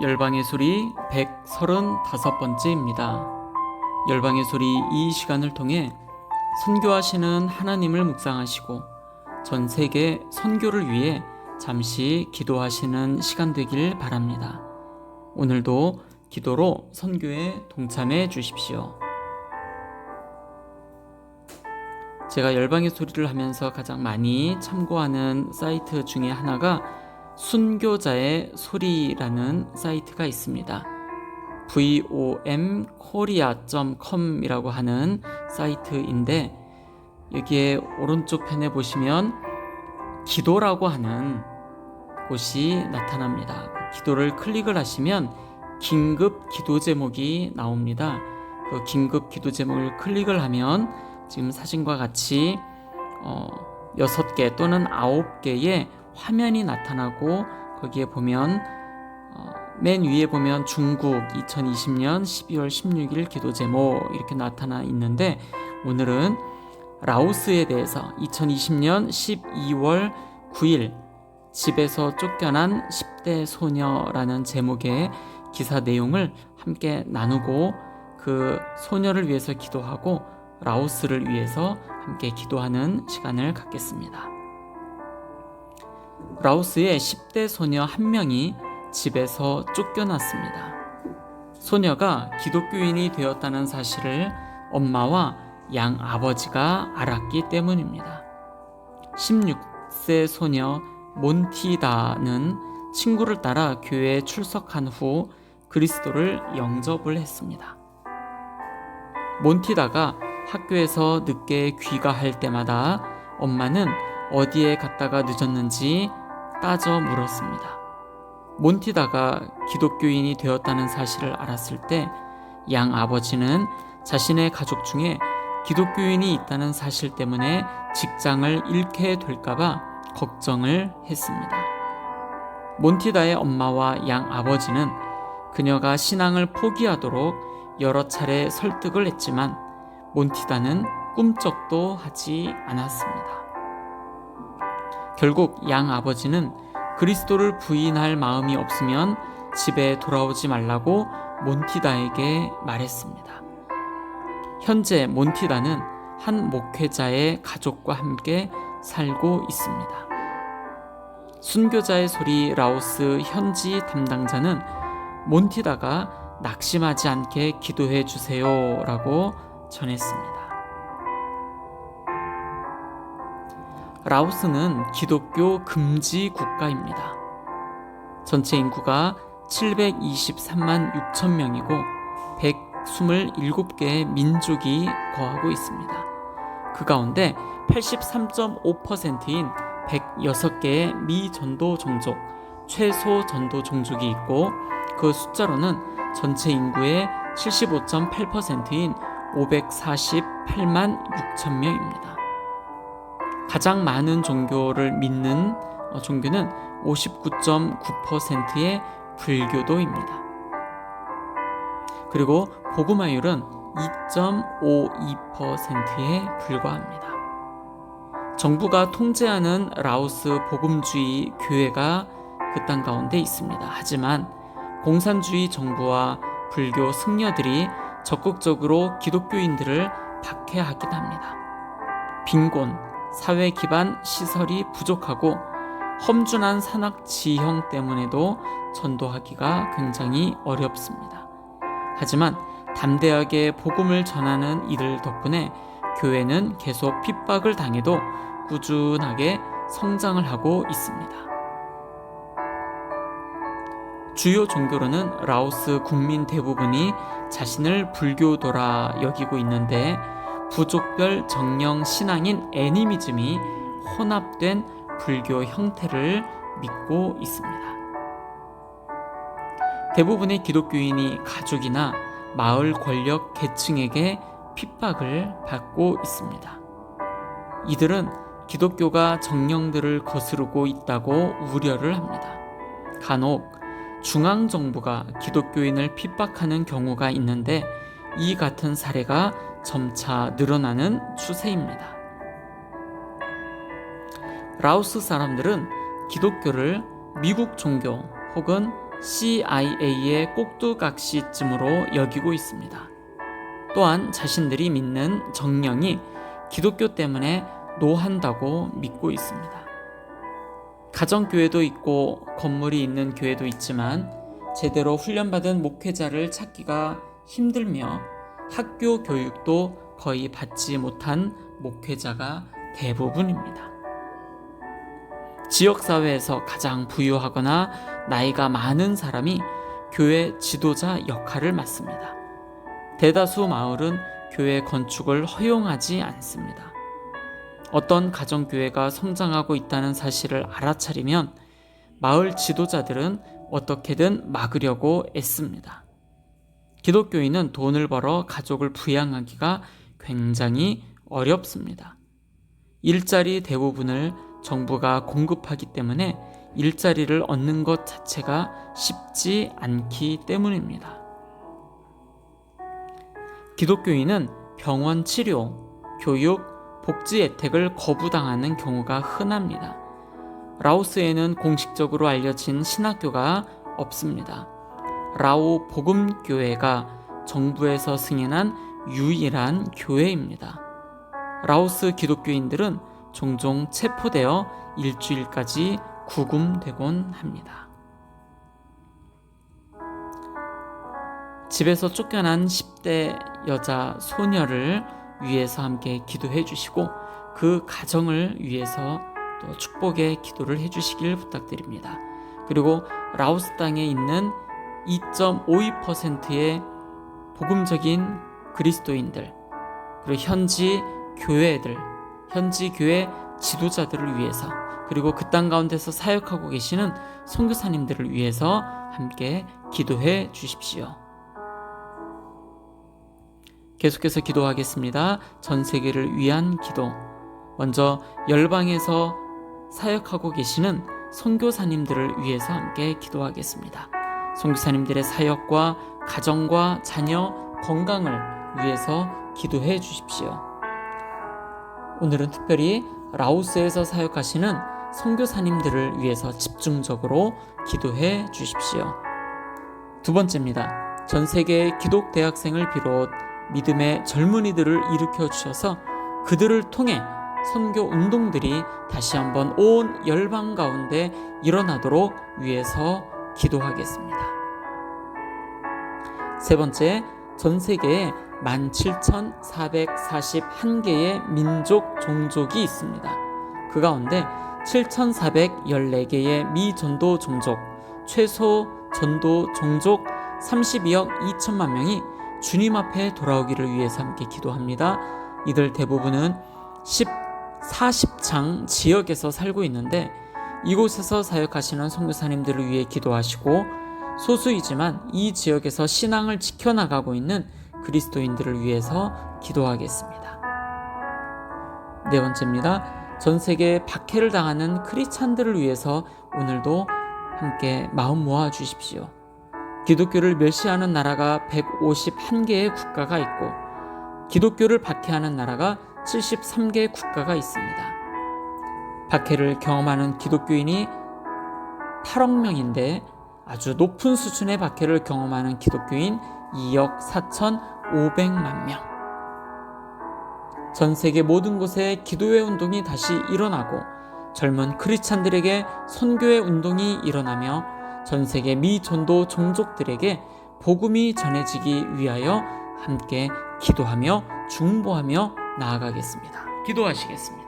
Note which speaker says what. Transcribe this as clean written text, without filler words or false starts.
Speaker 1: 열방의 소리 135번째입니다. 열방의 소리 이 시간을 통해 선교하시는 하나님을 묵상하시고 전 세계 선교를 위해 잠시 기도하시는 시간 되길 바랍니다. 오늘도 기도로 선교에 동참해 주십시오. 제가 열방의 소리를 하면서 가장 많이 참고하는 사이트 중에 하나가 순교자의 소리라는 사이트가 있습니다. vomkorea.com이라고 하는 사이트인데, 여기에 오른쪽 편에 보시면 기도라고 하는 곳이 나타납니다. 기도를 클릭을 하시면 긴급 기도 제목이 나옵니다. 그 긴급 기도 제목을 클릭을 하면 지금 사진과 같이 6개 또는 9개의 화면이 나타나고, 거기에 보면 맨 위에 보면 중국 2020년 12월 16일 기도 제목 이렇게 나타나 있는데, 오늘은 라오스에 대해서 2020년 12월 9일 집에서 쫓겨난 10대 소녀라는 제목의 기사 내용을 함께 나누고, 그 소녀를 위해서 기도하고 라오스를 위해서 함께 기도하는 시간을 갖겠습니다. 라오스의 10대 소녀 한 명이 집에서 쫓겨났습니다. 소녀가 기독교인이 되었다는 사실을 엄마와 양 아버지가 알았기 때문입니다. 16세 소녀 몬티다는 친구를 따라 교회에 출석한 후 그리스도를 영접을 했습니다. 몬티다가 학교에서 늦게 귀가할 때마다 엄마는 어디에 갔다가 늦었는지 따져 물었습니다. 몬티다가 기독교인이 되었다는 사실을 알았을 때 양 아버지는 자신의 가족 중에 기독교인이 있다는 사실 때문에 직장을 잃게 될까봐 걱정을 했습니다. 몬티다의 엄마와 양 아버지는 그녀가 신앙을 포기하도록 여러 차례 설득을 했지만 몬티다는 꿈쩍도 하지 않았습니다. 결국 양 아버지는 그리스도를 부인할 마음이 없으면 집에 돌아오지 말라고 몬티다에게 말했습니다. 현재 몬티다는 한 목회자의 가족과 함께 살고 있습니다. 순교자의 소리 라오스 현지 담당자는 몬티다가 낙심하지 않게 기도해 주세요 라고 전했습니다. 라오스는 기독교 금지 국가입니다. 전체 인구가 723만 6천 명이고 127개의 민족이 거하고 있습니다. 그 가운데 83.5%인 106개의 미전도 종족, 최소 전도 종족이 있고, 그 숫자로는 전체 인구의 75.8%인 548만 6천 명입니다. 가장 많은 종교를 믿는 종교는 59.9%의 불교도입니다. 그리고 복음화율은 2.52%에 불과합니다. 정부가 통제하는 라오스 복음주의 교회가 그 땅 가운데 있습니다. 하지만 공산주의 정부와 불교 승려들이 적극적으로 기독교인들을 박해하기도 합니다. 빈곤, 사회 기반 시설이 부족하고 험준한 산악 지형 때문에도 전도하기가 굉장히 어렵습니다. 하지만 담대하게 복음을 전하는 이들 덕분에 교회는 계속 핍박을 당해도 꾸준하게 성장을 하고 있습니다. 주요 종교로는 라오스 국민 대부분이 자신을 불교도라 여기고 있는데, 부족별 정령 신앙인 애니미즘이 혼합된 불교 형태를 믿고 있습니다. 대부분의 기독교인이 가족이나 마을 권력 계층에게 핍박을 받고 있습니다. 이들은 기독교가 정령들을 거스르고 있다고 우려를 합니다. 간혹 중앙정부가 기독교인을 핍박하는 경우가 있는데, 이 같은 사례가 점차 늘어나는 추세입니다. 라오스 사람들은 기독교를 미국 종교 혹은 CIA의 꼭두각시쯤으로 여기고 있습니다. 또한 자신들이 믿는 정령이 기독교 때문에 노한다고 믿고 있습니다. 가정교회도 있고 건물이 있는 교회도 있지만 제대로 훈련받은 목회자를 찾기가 힘들며 학교 교육도 거의 받지 못한 목회자가 대부분입니다. 지역사회에서 가장 부유하거나 나이가 많은 사람이 교회 지도자 역할을 맡습니다. 대다수 마을은 교회 건축을 허용하지 않습니다. 어떤 가정교회가 성장하고 있다는 사실을 알아차리면 마을 지도자들은 어떻게든 막으려고 애씁니다. 기독교인은 돈을 벌어 가족을 부양하기가 굉장히 어렵습니다. 일자리 대부분을 정부가 공급하기 때문에 일자리를 얻는 것 자체가 쉽지 않기 때문입니다. 기독교인은 병원 치료, 교육, 복지 혜택을 거부당하는 경우가 흔합니다. 라오스에는 공식적으로 알려진 신학교가 없습니다. 라오 복음교회가 정부에서 승인한 유일한 교회입니다. 라오스 기독교인들은 종종 체포되어 일주일까지 구금되곤 합니다. 집에서 쫓겨난 10대 여자 소녀를 위해서 함께 기도해 주시고 그 가정을 위해서 또 축복의 기도를 해 주시길 부탁드립니다. 그리고 라오스 땅에 있는 2.52%의 복음적인 그리스도인들, 그리고 현지 교회들, 현지 교회 지도자들을 위해서, 그리고 그 땅 가운데서 사역하고 계시는 선교사님들을 위해서 함께 기도해 주십시오. 계속해서 기도하겠습니다. 전 세계를 위한 기도. 먼저 열방에서 사역하고 계시는 선교사님들을 위해서 함께 기도하겠습니다. 선교사님들의 사역과 가정과 자녀 건강을 위해서 기도해 주십시오. 오늘은 특별히 라오스에서 사역하시는 선교사님들을 위해서 집중적으로 기도해 주십시오. 두 번째입니다. 전 세계의 기독 대학생을 비롯 믿음의 젊은이들을 일으켜 주셔서 그들을 통해 선교 운동들이 다시 한번 온 열방 가운데 일어나도록 위해서 기도하겠습니다. 세 번째, 전 세계에 17,441개의 민족 종족이 있습니다. 그 가운데 7,414개의 미전도 종족, 최소 전도 종족 32억 2천만 명이 주님 앞에 돌아오기를 위해서 함께 기도합니다. 이들 대부분은 40장 지역에서 살고 있는데 이곳에서 사역하시는 선교사님들을 위해 기도하시고 소수이지만 이 지역에서 신앙을 지켜나가고 있는 그리스도인들을 위해서 기도하겠습니다. 네 번째입니다. 전 세계에 박해를 당하는 크리스찬들을 위해서 오늘도 함께 마음 모아 주십시오. 기독교를 멸시하는 나라가 151개의 국가가 있고 기독교를 박해하는 나라가 73개의 국가가 있습니다. 박해를 경험하는 기독교인이 8억 명인데 아주 높은 수준의 박해를 경험하는 기독교인 2억 4,500만 명. 전 세계 모든 곳에 기도의 운동이 다시 일어나고 젊은 크리스찬들에게 선교의 운동이 일어나며 전 세계 미전도 종족들에게 복음이 전해지기 위하여 함께 기도하며 중보하며 나아가겠습니다. 기도하시겠습니다.